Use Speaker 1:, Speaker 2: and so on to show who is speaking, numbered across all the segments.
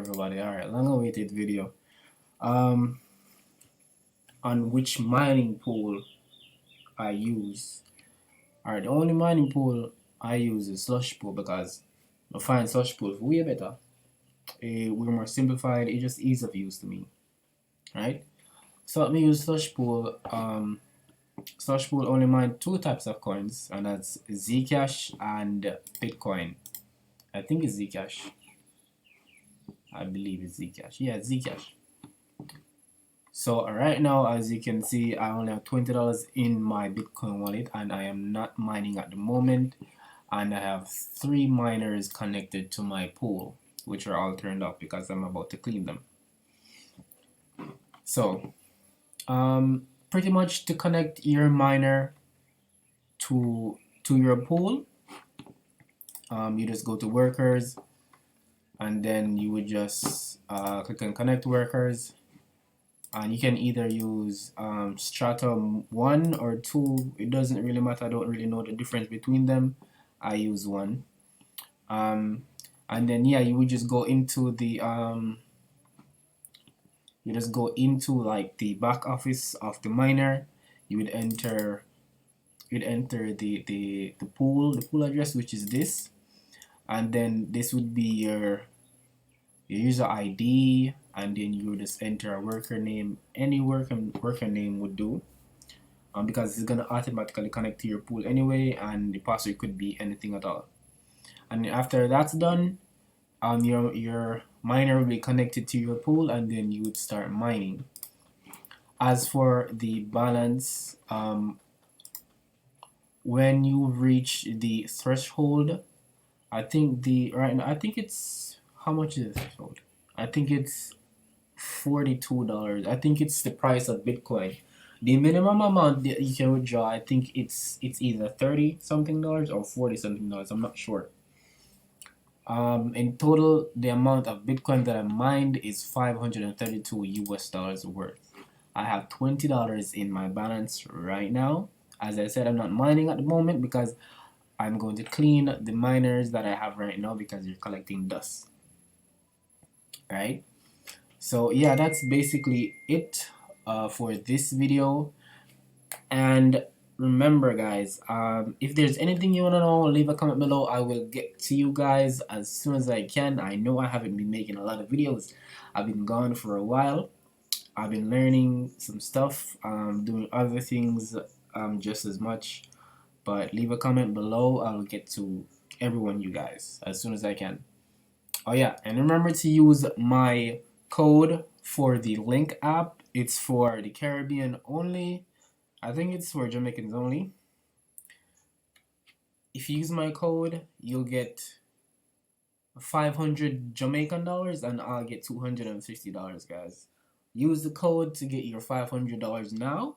Speaker 1: everybody? Alright, long awaited video. On which mining pool I use. Alright, the only mining pool I use is slush pool because I find slush pool way better. We're more simplified, it's just ease of use to me. Right? So let me use slush pool. Slush pool only mine two types of coins, and that's Zcash and Bitcoin. I think it's Zcash. I believe it's Zcash. Yeah, Zcash. So right now, as you can see, I only have $20 in my Bitcoin wallet, and I am not mining at the moment. And I have 3 miners connected to my pool, which are all turned off because I'm about to clean them. So, pretty much to connect your miner to your pool, you just go to workers, and then you would just click on connect workers, and you can either use Stratum 1 or 2. It doesn't really matter. I don't really know the difference between them. I use 1. And then yeah, you would just go into the like the back office of the miner. You would enter the pool address, which is this, and then this would be your user ID, and then you would just enter a worker name. Any worker name would do, because it's gonna automatically connect to your pool anyway, and the password could be anything at all. And after that's done, your miner will be connected to your pool, and then you would start mining. As for the balance, when you reach the threshold, I think right now, I think it's, how much is the threshold? I think it's $42. I think it's the price of Bitcoin. The minimum amount that you can withdraw, I think it's either $30 something or $40 something. I'm not sure. In total, the amount of Bitcoin that I mined is $532 worth. I have $20 in my balance right now. As I said, I'm not mining at the moment because I'm going to clean the miners that I have right now because they're collecting dust. Right? So yeah, that's basically it for this video. And remember guys, if there's anything you want to know, leave a comment below. I will get to you guys as soon as I can. I know I haven't been making a lot of videos. I've been gone for a while. I've been learning some stuff, doing other things just as much. But leave a comment below. I'll get to everyone, you guys, as soon as I can. Oh yeah, and remember to use my code for the Link app. It's for the Caribbean only. I think it's for Jamaicans only. If you use my code, you'll get 500 Jamaican dollars, and I'll get $250, guys. Use the code to get your $500 now.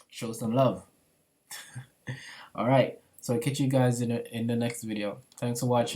Speaker 1: Show some love. Alright, so I'll catch you guys in the next video. Thanks for watching.